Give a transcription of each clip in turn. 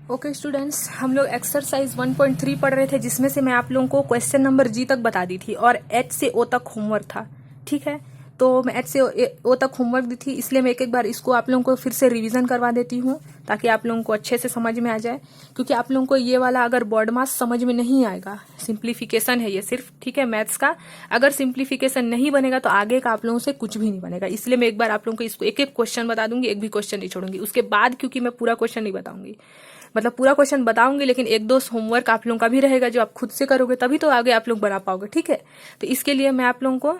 Okay students, हम लोग exercise 1.3 पढ़ रहे थे, जिसमें से मैं आप लोगों को क्वेश्चन नंबर जी तक बता दी थी और एच से ओ तक होमवर्क था। ठीक है, तो मैं एच से ओ तक होमवर्क दी थी, इसलिए मैं एक बार इसको आप लोगों को फिर से रिवीजन करवा देती हूँ ताकि आप लोगों को अच्छे से समझ में आ जाए। क्योंकि आप लोगों को ये वाला अगर बॉड मास समझ में नहीं आएगा, सिंप्लीफिकेशन है ये सिर्फ, ठीक है, मैथ्स का, अगर सिंप्लीफिकेशन नहीं बनेगा तो आगे का आप लोगों से कुछ भी नहीं बनेगा। इसलिए मैं एक बार आप लोगों को इसको एक एक क्वेश्चन बता दूंगी, एक भी क्वेश्चन नहीं छोड़ूंगी उसके बाद, क्योंकि मैं पूरा क्वेश्चन नहीं बताऊंगी, मतलब पूरा क्वेश्चन बताऊंगी लेकिन एक दो होमवर्क आप लोगों का भी रहेगा जो आप खुद से करोगे, तभी तो आगे आप लोग बना पाओगे। ठीक है, तो इसके लिए मैं आप लोगों को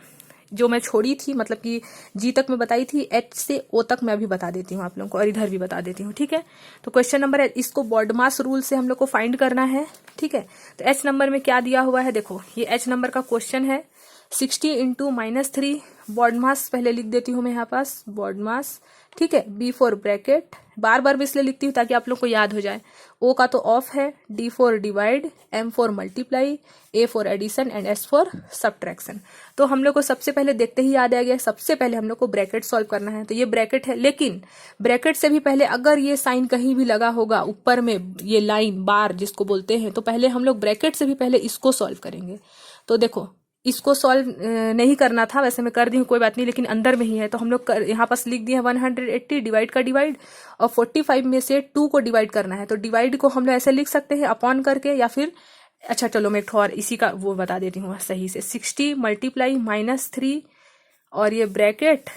जो मैं छोड़ी थी, मतलब कि जी तक मैं बताई थी, एच से ओ तक मैं अभी बता देती हूँ आप लोगों को, और इधर भी बता देती हूँ। ठीक है, तो क्वेश्चन नंबर है, इसको बॉड मास रूल से हम लोग को फाइंड करना है। ठीक है, तो एच नंबर में क्या दिया हुआ है, देखो ये एच नंबर का क्वेश्चन है। 60 इंटू -3 बॉड मास पहले लिख देती हूँ मैं यहाँ पास, बॉड मास। ठीक है, B4 ब्रैकेट, बार बार भी इसलिए लिखती हूँ ताकि आप लोग को याद हो जाए। O का तो ऑफ है, D4 divide, M4 multiply, A4 addition and S4 subtraction. तो हम लोग को सबसे पहले देखते ही याद आ गया, सबसे पहले हम लोग को ब्रैकेट सॉल्व करना है। तो ये ब्रैकेट है, लेकिन ब्रैकेट से भी पहले अगर ये साइन कहीं भी लगा होगा ऊपर में, ये लाइन बार जिसको बोलते हैं, तो पहले हम लोग ब्रैकेट से भी पहले इसको सॉल्व करेंगे। तो देखो, इसको सॉल्व नहीं करना था, वैसे मैं कर दी हूँ, कोई बात नहीं, लेकिन अंदर में ही है तो हम लोग यहाँ पास लिख दिए 180 डिवाइड का डिवाइड, और 45 में से 2 को डिवाइड करना है। तो डिवाइड को हम लोग ऐसे लिख सकते हैं अपॉन करके, या फिर अच्छा चलो मैं एक और इसी का वो बता देती हूँ सही से, 60 मल्टीप्लाई -3 और ये bracket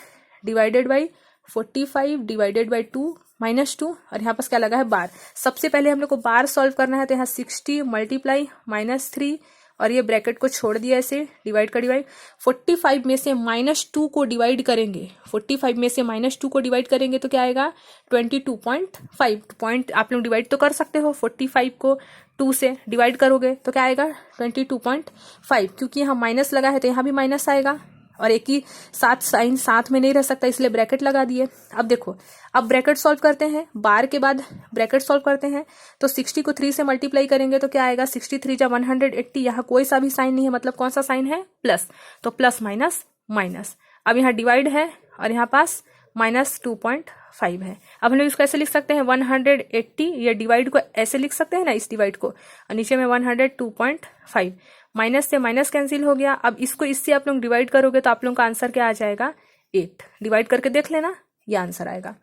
divided by 45 divided by 2 -2, और यहाँ पास क्या लगा है, बार। सबसे पहले हम लोग को बार सॉल्व करना है, तो यहाँ 60 मल्टीप्लाई -3 और ये ब्रैकेट को छोड़ दिया ऐसे, डिवाइड का डिवाइड, 45 में से -2 को डिवाइड करेंगे, 45 में से -2 को डिवाइड करेंगे तो क्या आएगा, 22.5 पॉइंट। आप लोग डिवाइड तो कर सकते हो, 45 को 2 से डिवाइड करोगे तो क्या आएगा 22.5, क्योंकि यहाँ माइनस लगा है तो यहाँ भी माइनस आएगा, और एक ही साथ साइन साथ में नहीं रह सकता, इसलिए ब्रैकेट लगा दिए। अब देखो, अब ब्रैकेट सॉल्व करते हैं, बार के बाद ब्रैकेट सॉल्व करते हैं, तो 60 को 3 से मल्टीप्लाई करेंगे तो क्या आएगा, 63 जा 180, यहाँ कोई सा भी साइन नहीं है, मतलब कौन सा साइन है, प्लस, तो प्लस माइनस माइनस। अब यहाँ डिवाइड है और यहाँ पास -2.5 है। अब हम लोग इसको ऐसे लिख सकते हैं 180, ये डिवाइड को ऐसे लिख सकते हैं ना, इस डिवाइड को, और नीचे में 102.5, माइनस से माइनस कैंसिल हो गया। अब इसको इससे आप लोग डिवाइड करोगे तो आप लोगों का आंसर क्या आ जाएगा, 8। डिवाइड करके देख लेना, ये आंसर आएगा।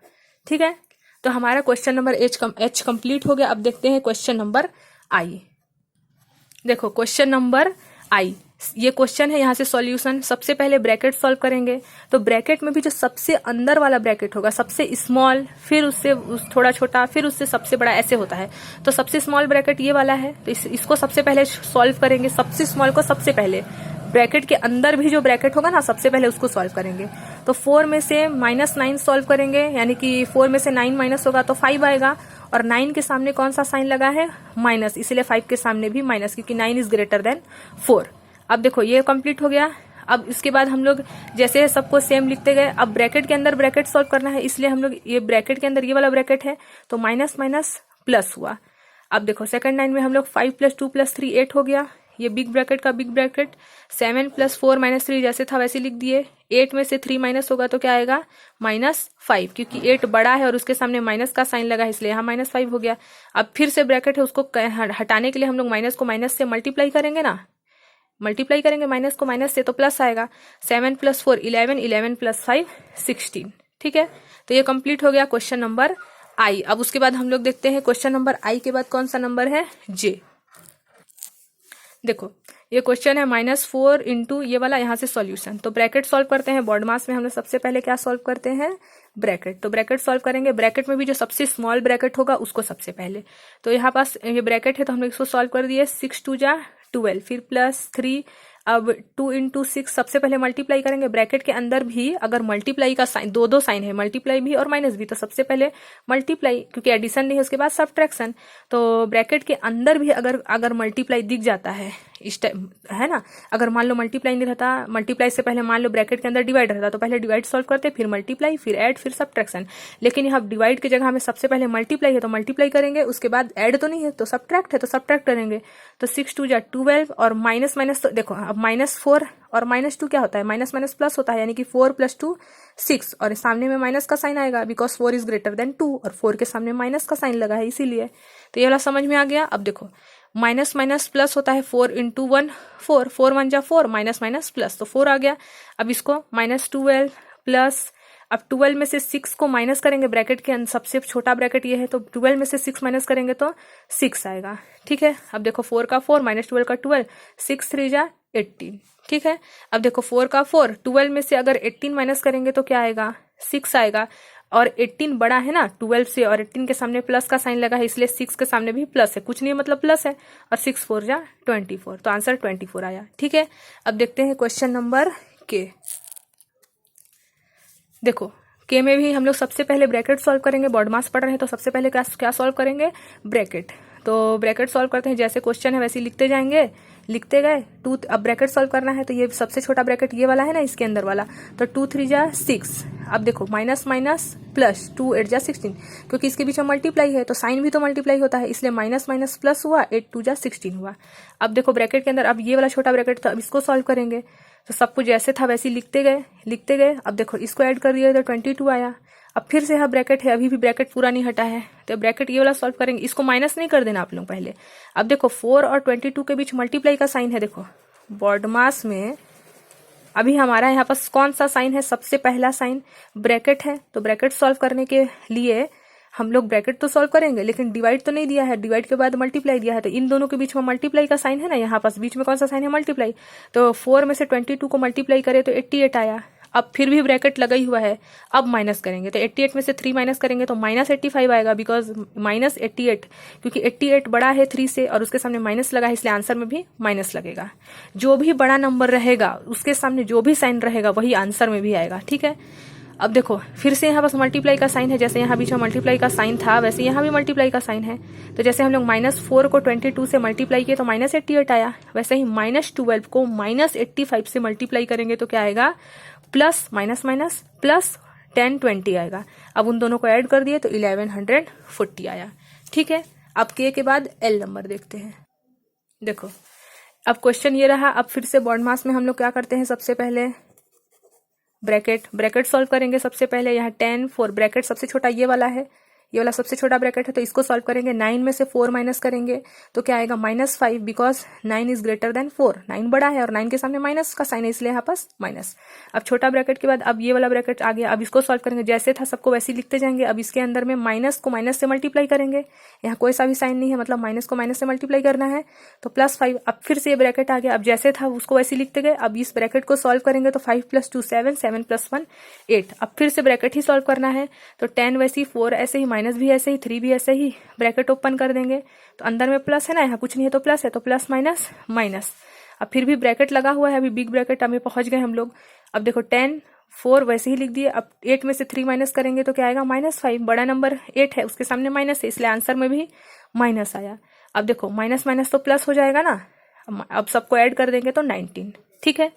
ठीक है, तो हमारा क्वेश्चन नंबर एच कंप्लीट हो गया। अब देखते हैं क्वेश्चन नंबर आई। देखो क्वेश्चन नंबर आई, ये क्वेश्चन है, यहाँ से सॉल्यूशन। सबसे पहले ब्रैकेट सॉल्व करेंगे, तो ब्रैकेट में भी जो सबसे अंदर वाला ब्रैकेट होगा, सबसे स्मॉल, फिर उससे थोड़ा छोटा, फिर उससे सबसे बड़ा, ऐसे होता है। तो सबसे स्मॉल ब्रैकेट ये वाला है, तो इसको सबसे पहले सॉल्व करेंगे, सबसे स्मॉल को सबसे पहले। ब्रैकेट के अंदर भी जो ब्रैकेट होगा ना, सबसे पहले उसको सॉल्व करेंगे। तो 4 में से -9 सॉल्व करेंगे, यानी कि 4 में से 9 माइनस होगा तो 5 आएगा, और 9 के सामने कौन सा साइन लगा है, माइनस, इसलिए 5 के सामने भी माइनस, क्योंकि 9 इज ग्रेटर देन 4। अब देखो ये कंप्लीट हो गया। अब इसके बाद हम लोग जैसे सबको सेम लिखते गए, अब ब्रैकेट के अंदर ब्रैकेट सॉल्व करना है, इसलिए हम लोग ये ब्रैकेट के अंदर ये वाला ब्रैकेट है, तो माइनस माइनस प्लस हुआ। अब देखो सेकंड लाइन में हम लोग 5 + 2 + 3 8 हो गया, ये बिग ब्रैकेट का बिग ब्रैकेट, 7 + 4 - 3 जैसे था वैसे लिख दिए। 8 में से 3 माइनस होगा तो क्या आएगा, -5, क्योंकि 8 बड़ा है और उसके सामने माइनस का साइन लगा है, इसलिए यहाँ -5 हो गया। अब फिर से ब्रैकेट है, उसको हटाने के लिए हम लोग माइनस को माइनस से मल्टीप्लाई करेंगे ना, मल्टीप्लाई करेंगे माइनस को माइनस से, तो प्लस आएगा। 7 + 4 11, 11 + 5 16। ठीक है, तो ये कंप्लीट हो गया क्वेश्चन नंबर आई। अब उसके बाद हम लोग देखते हैं क्वेश्चन नंबर आई के बाद कौन सा नंबर है, जे। देखो ये क्वेश्चन है -4 इंटू ये वाला, यहाँ से सॉल्यूशन। तो ब्रैकेट सॉल्व करते हैं, बॉड मास में हम लोग सबसे पहले क्या सॉल्व करते हैं, ब्रैकेट। तो ब्रैकेट सॉल्व करेंगे, ब्रैकेट में भी जो सबसे स्मॉल ब्रैकेट होगा उसको सबसे पहले। तो यहाँ पास ये ब्रैकेट है, तो हम लोग इसको सॉल्व कर दिए, 6 2 जा 12, फिर +3, अब 2 इंटू 6 सबसे पहले मल्टीप्लाई करेंगे। ब्रैकेट के अंदर भी अगर मल्टीप्लाई का साइन, दो साइन है, मल्टीप्लाई भी और माइनस भी, तो सबसे पहले मल्टीप्लाई, क्योंकि एडिशन नहीं है, उसके बाद सब्ट्रैक्शन। तो ब्रैकेट के अंदर भी अगर मल्टीप्लाई दिख जाता है इस टाइम, है ना, अगर मान लो मल्टीप्लाई नहीं रहता, मल्टीप्लाई से पहले मान लो ब्रैकेट के अंदर डिवाइड रहता, तो पहले डिवाइड सॉल्व करते, फिर मल्टीप्लाई, फिर ऐड, फिर सब्ट्रैक्शन। लेकिन यहाँ डिवाइड की जगह हमें सबसे पहले मल्टीप्लाई है तो मल्टीप्लाई करेंगे, उसके बाद ऐड तो नहीं है तो सब्ट्रैक्ट है तो सब्ट्रैक्ट करेंगे। तो 6 2 जा 12, और माइनस माइनस, तो देखो अब -4 और -2 क्या होता है, माइनस माइनस प्लस होता है, यानी कि 4 + 2 6, और सामने में माइनस का साइन आएगा बिकॉज 4 इज ग्रेटर देन 2, और 4 के सामने माइनस का साइन लगा है इसीलिए। तो ये वाला समझ में आ गया। अब देखो माइनस माइनस प्लस होता है, 4 × 1 4, 4 × 1 = 4, माइनस माइनस प्लस, तो 4 आ गया। अब इसको -12 प्लस, अब 12 में से 6 को माइनस करेंगे, ब्रैकेट के अंदर सबसे छोटा ब्रैकेट ये है, तो 12 में से 6 माइनस करेंगे तो 6 आएगा। ठीक है, अब देखो 4 का 4 -12 का 12, 6 × 3 = 18। ठीक है, अब देखो 4 का 4, 12 में से अगर 18 माइनस करेंगे तो क्या आएगा, 6 आएगा, और 18 बड़ा है ना 12 से, और 18 के सामने प्लस का साइन लगा है, इसलिए 6 के सामने भी प्लस है, कुछ नहीं मतलब प्लस है, और 6 × 4 = 24, तो आंसर 24 आया। ठीक है, अब देखते हैं क्वेश्चन नंबर के। देखो के में भी हम लोग सबसे पहले ब्रैकेट सॉल्व करेंगे, बॉड मास पढ़ रहे हैं तो सबसे पहले क्या सॉल्व करेंगे, ब्रैकेट। तो ब्रैकेट सॉल्व करते हैं, जैसे क्वेश्चन है वैसे ही लिखते जाएंगे, लिखते गए। अब ब्रैकेट सॉल्व करना है तो ये सबसे छोटा ब्रैकेट ये वाला है ना, इसके अंदर वाला, तो 2 × 3 = 6। अब देखो माइनस माइनस प्लस, 2 × 8 = 16, क्योंकि इसके बीच में मल्टीप्लाई है तो साइन भी तो मल्टीप्लाई होता है, इसलिए माइनस माइनस प्लस हुआ, 8 × 2 = 16 हुआ। अब देखो ब्रैकेट के अंदर अब ये वाला छोटा ब्रैकेट, तो अब इसको सॉल्व करेंगे, तो सब कुछ जैसे था वैसे ही लिखते गए। अब देखो इसको ऐड कर दिया तो 22 आया। अब फिर से यहाँ ब्रैकेट है, अभी भी ब्रैकेट पूरा नहीं हटा है, तो ब्रैकेट ये वाला सॉल्व करेंगे, इसको माइनस नहीं कर देना आप लोग पहले। अब देखो 4 और 22 के बीच मल्टीप्लाई का साइन है, देखो बॉड मास में अभी हमारा यहाँ पास कौन सा साइन है, सबसे पहला साइन ब्रैकेट है, तो ब्रैकेट सॉल्व करने के लिए हम लोग ब्रैकेट तो सॉल्व करेंगे, लेकिन डिवाइड तो नहीं दिया है, डिवाइड के बाद मल्टीप्लाई दिया है, तो इन दोनों के बीच में मल्टीप्लाई का साइन है ना, यहाँ पास बीच में कौन सा साइन है, मल्टीप्लाई। तो 4 में से 22 को मल्टीप्लाई करे तो 88 आया। अब फिर भी ब्रैकेट लगा ही हुआ है, अब माइनस करेंगे तो 88 में से 3 माइनस करेंगे तो -85 आएगा, बिकॉज -88, क्योंकि 88 बड़ा है 3 से और उसके सामने माइनस लगा है, इसलिए आंसर में भी माइनस लगेगा। जो भी बड़ा नंबर रहेगा उसके सामने जो भी साइन रहेगा वही आंसर में भी आएगा। ठीक है, अब देखो फिर से यहाँ बस मल्टीप्लाई का साइन है, जैसे यहाँ बीच में मल्टीप्लाई का साइन था वैसे यहाँ भी मल्टीप्लाई का साइन है, तो जैसे हम लोग -4 को 22 से मल्टीप्लाई किए तो -88 आया, वैसे ही -12 को -85 से मल्टीप्लाई करेंगे तो क्या आएगा, प्लस माइनस माइनस प्लस 1020 आएगा। अब उन दोनों को ऐड कर दिए तो 1140 आया। ठीक है, अब के बाद एल नंबर देखते हैं। देखो अब क्वेश्चन ये रहा, अब फिर से बॉड मास में हम लोग क्या करते हैं, सबसे पहले ब्रैकेट सॉल्व करेंगे। सबसे पहले यहाँ 10 4 ब्रैकेट सबसे छोटा ये वाला है, ये वाला सबसे छोटा ब्रैकेट है, तो इसको सॉल्व करेंगे। 9 में से 4 माइनस करेंगे तो क्या आएगा, -5, बिकॉज 9 इज ग्रेटर देन 4, 9 बड़ा है और 9 के सामने माइनस का साइन है, इसलिए यहाँ पास माइनस। अब छोटा ब्रैकेट के बाद अब ये वाला ब्रैकेट आ गया, अब इसको सॉल्व करेंगे, जैसे था सबको वैसे ही लिखते जाएंगे। अब इसके अंदर में माइनस को माइनस से मल्टीप्लाई करेंगे, यहाँ कोई सा भी साइन नहीं है, मतलब माइनस को माइनस से मल्टीप्लाई करना है, तो +5। अब फिर से ये ब्रैकेट आ गया, अब जैसे था उसको वैसे ही लिखते गए। अब इस ब्रैकेट को सॉल्व करेंगे तो 5 + 2 7, 7 + 1 8। अब फिर से ब्रैकेट ही सॉल्व करना है, तो 10 वैसे ही, 4 ऐसे ही, माइनस भी ऐसे ही, 3 भी ऐसे ही, ब्रैकेट ओपन कर देंगे तो अंदर में प्लस है ना, यहाँ कुछ नहीं है तो प्लस है, तो प्लस माइनस माइनस। अब फिर भी ब्रैकेट लगा हुआ है, अभी बिग ब्रैकेट हमें पहुंच गए हम लोग। अब देखो 10 4 वैसे ही लिख दिए। अब 8 में से 3 माइनस करेंगे तो क्या आएगा, -5, बड़ा नंबर 8 है उसके सामने माइनस है, इसलिए आंसर में भी माइनस आया। अब देखो माइनस माइनस तो प्लस हो जाएगा ना, अब सबको ऐड कर देंगे तो 19। ठीक है,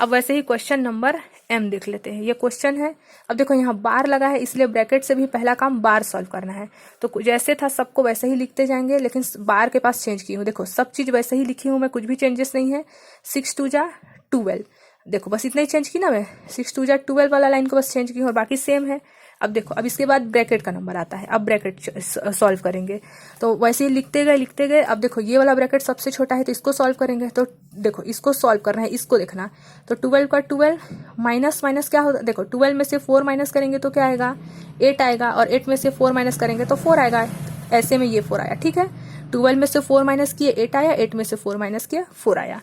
अब वैसे ही क्वेश्चन नंबर एम देख लेते हैं। ये क्वेश्चन है, अब देखो यहाँ बार लगा है, इसलिए ब्रैकेट से भी पहला काम बार सॉल्व करना है, तो जैसे था सबको वैसे ही लिखते जाएंगे, लेकिन बार के पास चेंज की हूँ। देखो सब चीज वैसे ही लिखी हूँ मैं, कुछ भी चेंजेस नहीं है। 6 × 2 = 12, देखो बस इतना ही चेंज की ना मैं, 6 × 2 = 12 वाला लाइन को बस चेंज की हूँ और बाकी सेम है। अब देखो अब इसके बाद ब्रैकेट का नंबर आता है, अब ब्रैकेट सॉल्व करेंगे तो वैसे ही लिखते गए। अब देखो ये वाला ब्रैकेट सबसे छोटा है तो इसको सॉल्व करेंगे, तो देखो इसको सॉल्व करना है, इसको देखना। तो 12 का 12 माइनस माइनस क्या होता है, देखो 12 में से 4 माइनस करेंगे तो क्या आएगा, 8 आएगा, और 8 में से 4 माइनस करेंगे तो 4 आएगा, ऐसे में ये 4 आया। ठीक है, 12 में से 4 माइनस किए 8 आया, 8 में से 4 माइनस किया 4 आया।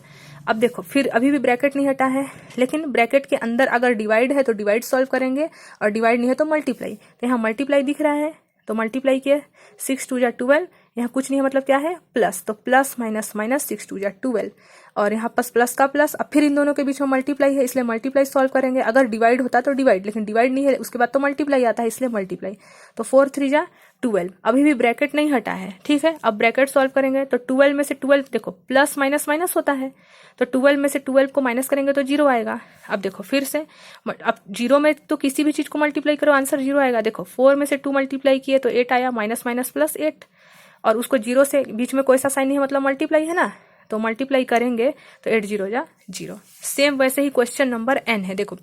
अब देखो फिर अभी भी ब्रैकेट नहीं हटा है, लेकिन ब्रैकेट के अंदर अगर डिवाइड है तो डिवाइड सॉल्व करेंगे, और डिवाइड नहीं है तो मल्टीप्लाई। तो यहाँ मल्टीप्लाई दिख रहा है तो मल्टीप्लाई किए, 6 × 2 = 12, यहाँ कुछ नहीं है मतलब क्या है, प्लस, तो प्लस माइनस माइनस 6 × 2 = 12, और यहाँ पास प्लस का प्लस। अब फिर इन दोनों के बीच में मल्टीप्लाई है, इसलिए मल्टीप्लाई सॉल्व करेंगे। अगर डिवाइड होता तो डिवाइड, लेकिन डिवाइड नहीं है उसके बाद तो मल्टीप्लाई आता है, इसलिए मल्टीप्लाई। तो 4 × 3 = 12, अभी भी ब्रैकेट नहीं हटा है। ठीक है, अब ब्रैकेट सॉल्व करेंगे तो 12 में से 12, देखो प्लस माइनस माइनस होता है, तो 12 में से 12 को माइनस करेंगे तो 0 आएगा। अब देखो फिर से, अब 0 में तो किसी भी चीज को मल्टीप्लाई करो आंसर 0 आएगा। देखो 4 में से 2 मल्टीप्लाई किए तो 8 आया, माइनस माइनस प्लस 8, और उसको 0 से बीच में कोई सा साइन नहीं है मतलब मल्टीप्लाई है ना, तो मल्टीप्लाई करेंगे तो 8 0 जा 0। सेम वैसे ही क्वेश्चन नंबर n है। देखो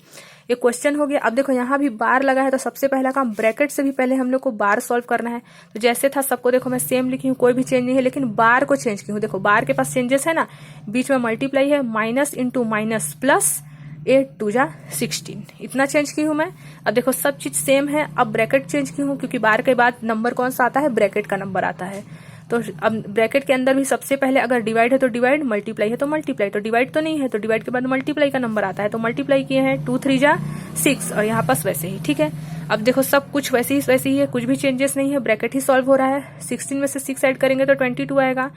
ये क्वेश्चन हो गया। अब देखो यहाँ भी बार लगा है तो सबसे पहला काम ब्रैकेट से भी पहले हम लोग को बार सॉल्व करना है। तो जैसे था सबको देखो मैं सेम लिखी हूँ, कोई भी चेंज नहीं है, लेकिन बार को चेंज की हूँ। देखो बार के पास चेंजेस है ना, बीच में मल्टीप्लाई है, माइनस इंटू माइनस प्लस 8 2 जा 16, इतना चेंज की हूँ मैं। अब देखो सब चीज सेम है। अब ब्रैकेट चेंज की हूँ क्योंकि बार के बाद नंबर कौन सा आता है, ब्रैकेट का नंबर आता है। तो अब ब्रैकेट के अंदर भी सबसे पहले अगर डिवाइड है तो डिवाइड, मल्टीप्लाई है तो मल्टीप्लाई। तो डिवाइड तो नहीं है तो डिवाइड के बाद मल्टीप्लाई का नंबर आता है, तो मल्टीप्लाई किए हैं 2 3 जा 6, और यहाँ पास वैसे ही। ठीक है, अब देखो सब कुछ वैसे ही है, कुछ भी चेंजेस नहीं है, ब्रैकेट ही सॉल्व हो रहा है। 16 में से 6 ऐड करेंगे तो 22 आएगा।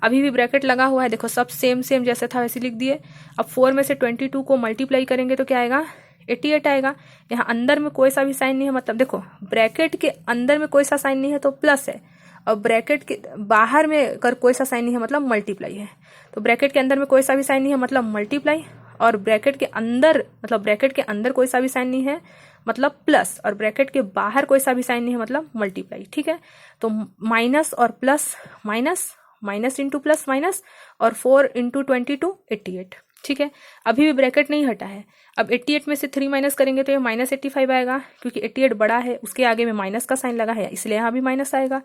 अभी भी ब्रैकेट लगा हुआ है, देखो सब सेम जैसे था वैसे लिख दिए। अब 4 में से 22 को मल्टीप्लाई करेंगे तो क्या आएगा, 88 आएगा। यहाँ अंदर में कोई सा भी साइन नहीं है, मतलब देखो ब्रैकेट के अंदर में कोई सा साइन नहीं है तो प्लस है, और ब्रैकेट के बाहर में अगर कोई सा साइन नहीं है मतलब मल्टीप्लाई है। तो ब्रैकेट के अंदर में कोई सा भी साइन नहीं है मतलब मल्टीप्लाई, और ब्रैकेट के अंदर मतलब ब्रैकेट के अंदर कोई सा भी साइन नहीं है मतलब प्लस, और ब्रैकेट के बाहर कोई सा भी साइन नहीं है मतलब मल्टीप्लाई। ठीक है, तो माइनस और plus, minus minus into plus minus, और 4 इंटू 22 88। ठीक है, अभी भी ब्रैकेट नहीं हटा है। अब 88 में से 3 माइनस करेंगे तो ये माइनस 85 आएगा, क्योंकि 88 बड़ा है, उसके आगे में माइनस का साइन लगा है इसलिए यहाँ भी माइनस आएगा।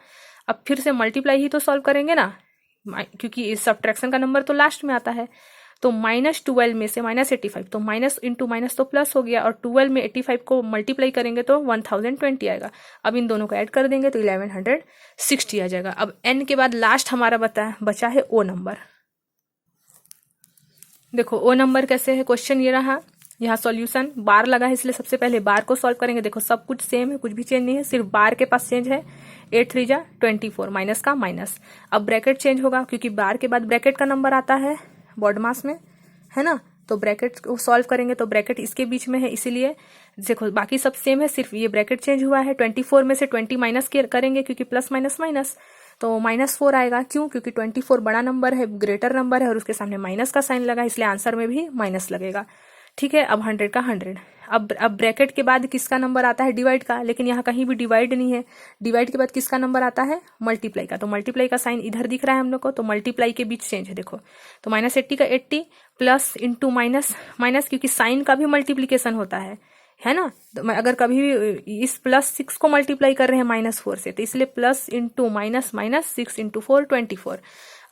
अब फिर से मल्टीप्लाई ही तो सॉल्व करेंगे ना, क्योंकि सब्ट्रैक्शन का नंबर तो लास्ट में आता है। तो -12 में से -85, तो माइनस इंटू माइनस तो प्लस हो गया, और 12 में 85 को मल्टीप्लाई करेंगे तो 1020 आएगा। अब इन दोनों को ऐड कर देंगे तो 1160 आ जाएगा। अब n के बाद लास्ट हमारा बचा है ओ नंबर। देखो ओ नंबर कैसे है, क्वेश्चन ये रहा। यहाँ सॉल्यूशन बार लगा है इसलिए सबसे पहले बार को सॉल्व करेंगे। देखो सब कुछ सेम है, कुछ भी चेंज नहीं है, सिर्फ बार के पास चेंज है। 8 3 जा 24, माइनस का माइनस। अब ब्रैकेट चेंज होगा क्योंकि बार के बाद ब्रैकेट का नंबर आता है बॉडमास में, है ना। तो ब्रैकेट को सॉल्व करेंगे तो ब्रैकेट इसके बीच में है, इसीलिए देखो बाकी सब सेम है, सिर्फ ये ब्रैकेट चेंज हुआ है। 24 में से 20 माइनस करेंगे क्योंकि प्लस माइनस माइनस, तो -4 आएगा। क्यों, क्योंकि 24 बड़ा नंबर है, ग्रेटर नंबर है, और उसके सामने माइनस का साइन लगा है, इसलिए आंसर में भी माइनस लगेगा। ठीक है, अब 100 का 100। अब ब्रैकेट के बाद किसका नंबर आता है, डिवाइड का, लेकिन यहाँ कहीं भी डिवाइड नहीं है। डिवाइड के बाद किसका नंबर आता है, मल्टीप्लाई का। तो मल्टीप्लाई का साइन इधर दिख रहा है हम लोग को, तो मल्टीप्लाई के बीच चेंज है। देखो तो -80 का 80 प्लस इंटू माइनस माइनस, क्योंकि साइन का भी मल्टीप्लीकेशन होता है ना। तो अगर कभी भी इस +6 को मल्टीप्लाई कर रहे हैं -4 से, तो इसलिए plus into minus minus 6 into 4 24।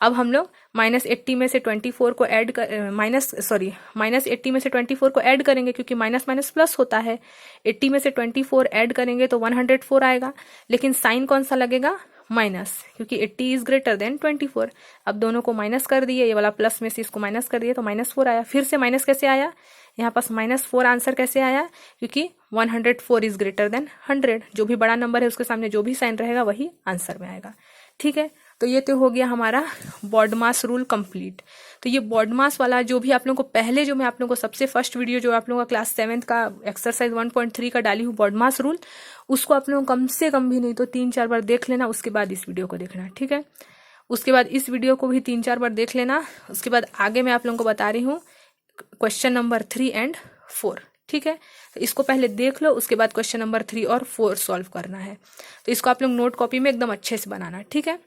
अब हम लोग -80 में से 24 को ऐड कर -80 में से 24 को ऐड करेंगे, क्योंकि माइनस माइनस प्लस होता है। 80 में से 24 ऐड करेंगे तो 104 आएगा, लेकिन साइन कौन सा लगेगा, माइनस, क्योंकि 80 इज ग्रेटर देन 24। अब दोनों को माइनस कर दिए, ये वाला प्लस में से इसको माइनस कर दिए तो -4 आया। फिर से माइनस कैसे आया, यहाँ पास -4 आंसर कैसे आया, क्योंकि 104 इज ग्रेटर देन 100। जो भी बड़ा नंबर है उसके सामने जो भी साइन रहेगा वही आंसर में आएगा। ठीक है, तो ये तो हो गया हमारा बॉडमास रूल कंप्लीट। तो ये बॉडमास वाला जो भी आप लोगों को पहले, जो मैं आप लोगों को सबसे फर्स्ट वीडियो जो आप लोगों का क्लास 7th का एक्सरसाइज 1.3 का डाली हूँ बॉडमास रूल, उसको आप लोगों को कम से कम भी नहीं तो 3-4 बार देख लेना, उसके बाद इस वीडियो को देखना। ठीक है, उसके बाद इस वीडियो को भी 3-4 बार देख लेना। उसके बाद आगे मैं आप लोगों को बता रही हूँ क्वेश्चन नंबर 3 और 4। ठीक है, तो इसको पहले देख लो, उसके बाद क्वेश्चन नंबर 3 और 4 सॉल्व करना है। तो इसको आप लोग नोट कॉपी में एकदम अच्छे से बनाना। ठीक है।